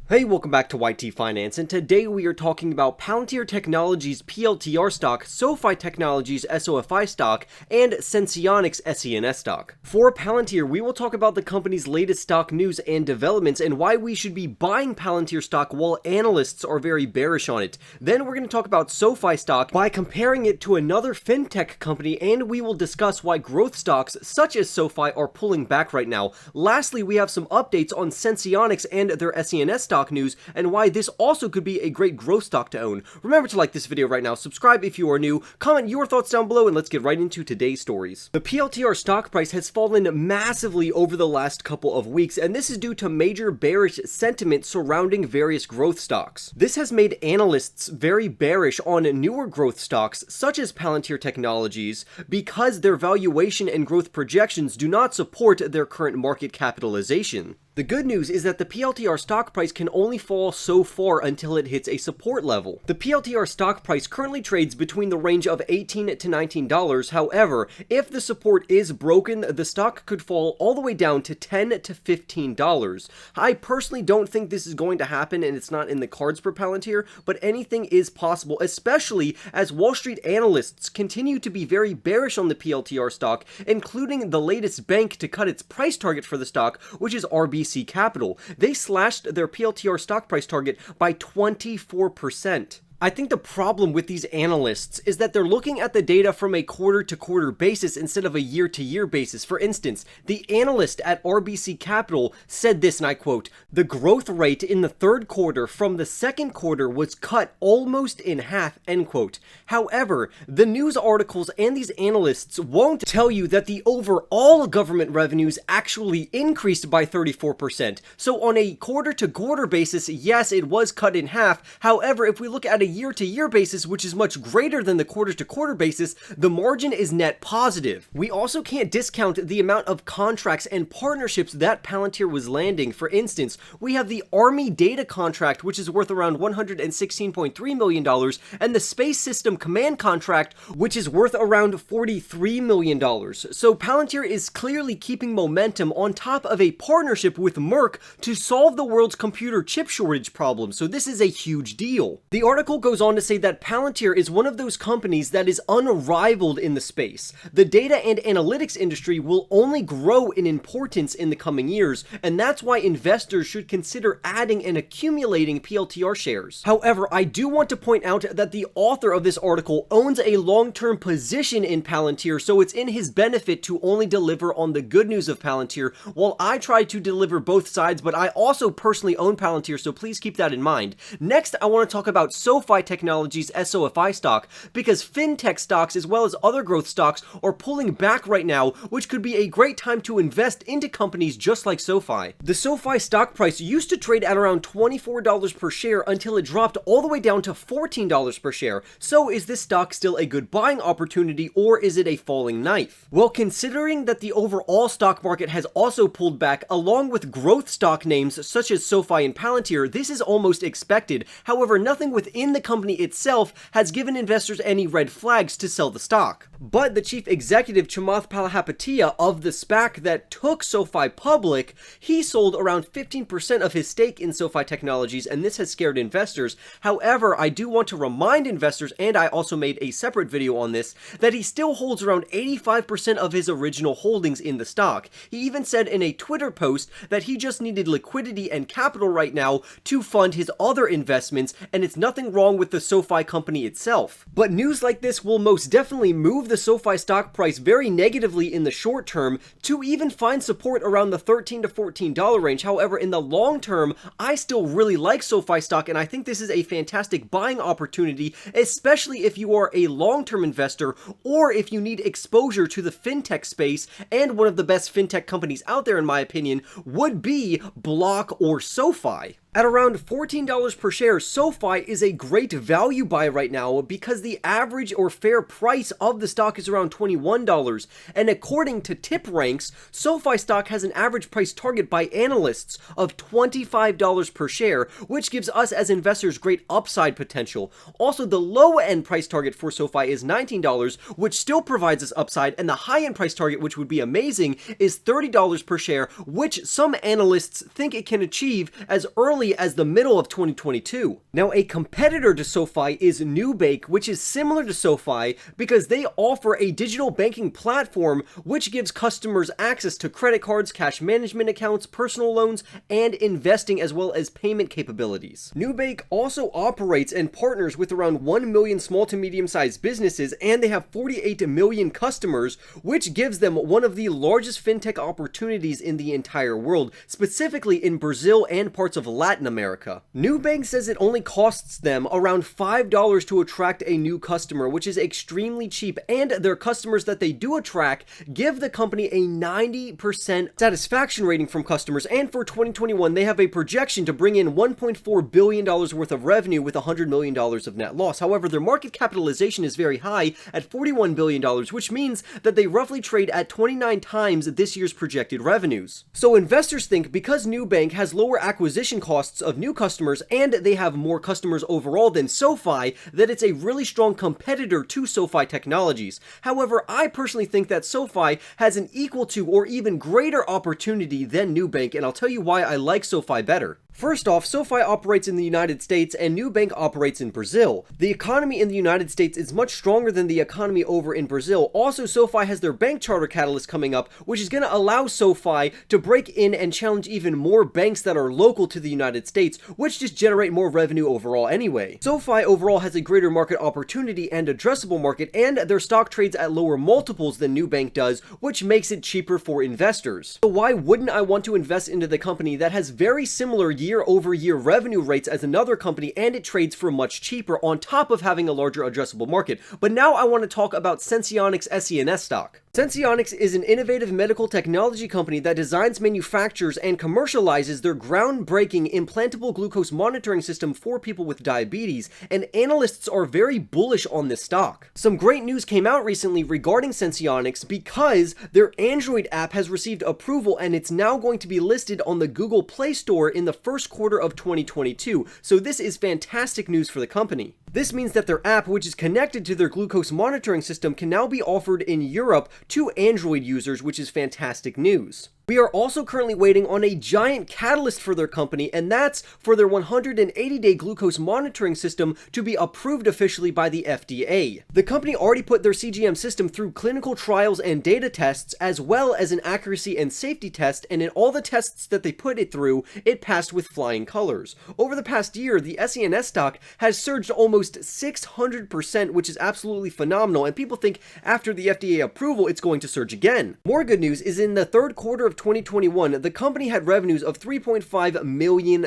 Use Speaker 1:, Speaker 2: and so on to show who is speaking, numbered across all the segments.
Speaker 1: Hey, welcome back to YT Finance, and today we are talking about Palantir Technologies PLTR stock, Sofi Technologies SOFI stock, and Senseonics SENS stock. For Palantir, we will talk about the company's latest stock news and developments and why we should be buying Palantir stock while analysts are very bearish on it. Then we're going to talk about Sofi stock by comparing it to another fintech company, and we will discuss why growth stocks such as Sofi are pulling back right now. Lastly, we have some updates on Senseonics and their SENS stock news and why this also could be a great growth stock to own. Remember to like this video right now, subscribe if you are new, comment your thoughts down below, and let's get right into today's stories. The PLTR stock price has fallen massively over the last couple of weeks, and this is due to major bearish sentiment surrounding various growth stocks. This has made analysts very bearish on newer growth stocks such as Palantir Technologies because their valuation and growth projections do not support their current market capitalization. The good news is that the PLTR stock price can only fall so far until it hits a support level. The PLTR stock price currently trades between the range of $18 to $19. However, if the support is broken, the stock could fall all the way down to $10 to $15. I personally don't think this is going to happen, and it's not in the cards for Palantir, but anything is possible, especially as Wall Street analysts continue to be very bearish on the PLTR stock, including the latest bank to cut its price target for the stock, which is RBC Capital. They slashed their PLTR stock price target by 24%. I think the problem with these analysts is that they're looking at the data from a quarter-to-quarter basis instead of a year-to-year basis. For instance, the analyst at RBC Capital said this, and I quote, "The growth rate in the third quarter from the second quarter was cut almost in half," end quote. However, the news articles and these analysts won't tell you that the overall government revenues actually increased by 34%. So on a quarter-to-quarter basis, yes, it was cut in half. However, if we look at a year-to-year basis, which is much greater than the quarter-to-quarter basis, the margin is net positive. We also can't discount the amount of contracts and partnerships that Palantir was landing. For instance, we have the Army data contract, which is worth around $116.3 million, and the Space System Command contract, which is worth around $43 million. So Palantir is clearly keeping momentum on top of a partnership with Merck to solve the world's computer chip shortage problem, so this is a huge deal. The article goes on to say that Palantir is one of those companies that is unrivaled in the space. The data and analytics industry will only grow in importance in the coming years, and that's why investors should consider adding and accumulating PLTR shares. However, I do want to point out that the author of this article owns a long-term position in Palantir, so it's in his benefit to only deliver on the good news of Palantir, while I try to deliver both sides, but I also personally own Palantir, so please keep that in mind. Next, I want to talk about Sofi Technologies SOFI stock, because fintech stocks as well as other growth stocks are pulling back right now, which could be a great time to invest into companies just like Sofi. The Sofi stock price used to trade at around $24 per share until it dropped all the way down to $14 per share. So is this stock still a good buying opportunity, or is it a falling knife? Well, considering that the overall stock market has also pulled back along with growth stock names such as Sofi and Palantir, this is almost expected. However, nothing within the company itself has given investors any red flags to sell the stock. But the chief executive Chamath Palihapitiya of the SPAC that took Sofi public, he sold around 15% of his stake in Sofi Technologies, and this has scared investors. However, I do want to remind investors, and I also made a separate video on this, that he still holds around 85% of his original holdings in the stock. He even said in a Twitter post that he just needed liquidity and capital right now to fund his other investments, and it's nothing wrong with the Sofi company itself. But news like this will most definitely move the Sofi stock price very negatively in the short term to even find support around the $13 to $14 range. However, in the long term, I still really like Sofi stock, and I think this is a fantastic buying opportunity, especially if you are a long-term investor or if you need exposure to the fintech space. And one of the best fintech companies out there, in my opinion, would be Block or Sofi. At around $14 per share, Sofi is a great value buy right now because the average or fair price of the stock is around $21, and according to TipRanks, Sofi stock has an average price target by analysts of $25 per share, which gives us as investors great upside potential. Also, the low-end price target for Sofi is $19, which still provides us upside, and the high-end price target, which would be amazing, is $30 per share, which some analysts think it can achieve as early early as the middle of 2022. Now, a competitor to SoFi is Nubank, which is similar to SoFi because they offer a digital banking platform which gives customers access to credit cards, cash management accounts, personal loans, and investing, as well as payment capabilities. Nubank also operates and partners with around 1 million small to medium-sized businesses, and they have 48 million customers, which gives them one of the largest fintech opportunities in the entire world, specifically in Brazil and parts of Latin America. Nubank says it only costs them around $5 to attract a new customer, which is extremely cheap, and their customers that they do attract give the company a 90% satisfaction rating from customers, and for 2021 they have a projection to bring in $1.4 billion worth of revenue with $100 million of net loss. However, their market capitalization is very high at $41 billion, which means that they roughly trade at 29 times this year's projected revenues. So investors think because Nubank has lower acquisition costs of new customers and they have more customers overall than SoFi, that it's a really strong competitor to SoFi Technologies. However, I personally think that SoFi has an equal to or even greater opportunity than Nubank, and I'll tell you why I like SoFi better. First off, SoFi operates in the United States and Nubank operates in Brazil. The economy in the United States is much stronger than the economy over in Brazil. Also, SoFi has their bank charter catalyst coming up, which is going to allow SoFi to break in and challenge even more banks that are local to the United States, which just generate more revenue overall anyway. SoFi overall has a greater market opportunity and addressable market, and their stock trades at lower multiples than Nubank does, which makes it cheaper for investors. So why wouldn't I want to invest into the company that has very similar year-over-year revenue rates as another company, and it trades for much cheaper on top of having a larger addressable market? But now I want to talk about Senseonics SENS stock. Senseonics is an innovative medical technology company that designs, manufactures, and commercializes their groundbreaking implantable glucose monitoring system for people with diabetes, and analysts are very bullish on this stock. Some great news came out recently regarding Senseonics because their Android app has received approval and it's now going to be listed on the Google Play Store in the first quarter of 2022, so this is fantastic news for the company. This means that their app, which is connected to their glucose monitoring system, can now be offered in Europe to Android users, which is fantastic news. We are also currently waiting on a giant catalyst for their company, and that's for their 180-day glucose monitoring system to be approved officially by the FDA. The company already put their CGM system through clinical trials and data tests, as well as an accuracy and safety test, and in all the tests that they put it through, it passed with flying colors. Over the past year, the SENS stock has surged almost 600%, which is absolutely phenomenal, and people think after the FDA approval, it's going to surge again. More good news is in the third quarter of 2021, the company had revenues of $3.5 million,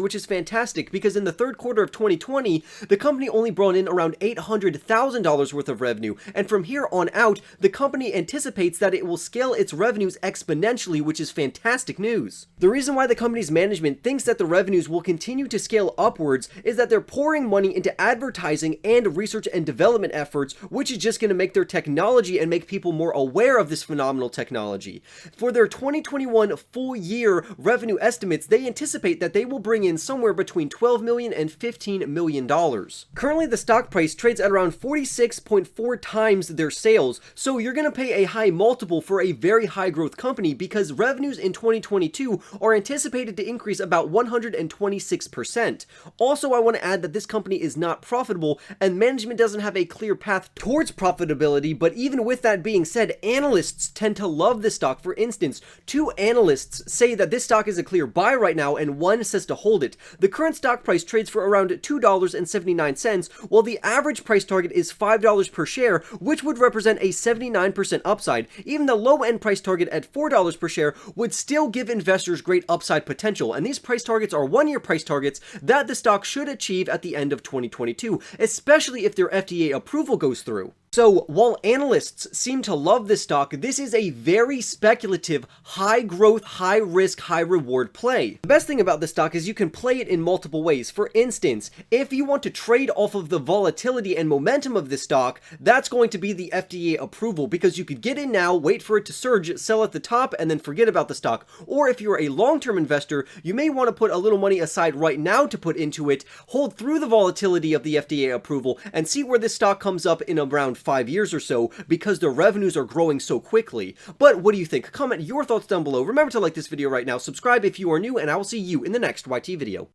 Speaker 1: which is fantastic because in the third quarter of 2020, the company only brought in around $800,000 worth of revenue, and from here on out, the company anticipates that it will scale its revenues exponentially, which is fantastic news. The reason why the company's management thinks that the revenues will continue to scale upwards is that they're pouring money into advertising and research and development efforts, which is just going to make their technology and make people more aware of this phenomenal technology. For their 2021 full year revenue estimates, they anticipate that they will bring in somewhere between $12 million and $15 million. Currently, the stock price trades at around 46.4 times their sales, so you're going to pay a high multiple for a very high growth company because revenues in 2022 are anticipated to increase about 126%. Also, I want to add that this company is not profitable and management doesn't have a clear path towards profitability, but even with that being said, analysts tend to love this stock. For instance, 2 analysts say that this stock is a clear buy right now, and 1 says to hold it. The current stock price trades for around $2.79, while the average price target is $5 per share, which would represent a 79% upside. Even the low-end price target at $4 per share would still give investors great upside potential, and these price targets are 1-year price targets that the stock should achieve at the end of 2022, especially if their FDA approval goes through. So, while analysts seem to love this stock, this is a very speculative, high-growth, high-risk, high-reward play. The best thing about this stock is you can play it in multiple ways. For instance, if you want to trade off of the volatility and momentum of this stock, that's going to be the FDA approval, because you could get in now, wait for it to surge, sell at the top, and then forget about the stock. Or if you're a long-term investor, you may want to put a little money aside right now to put into it, hold through the volatility of the FDA approval, and see where this stock comes up in around 5 years or so because their revenues are growing so quickly. But what do you think? Comment your thoughts down below. Remember to like this video right now, subscribe if you are new, and I will see you in the next YT video.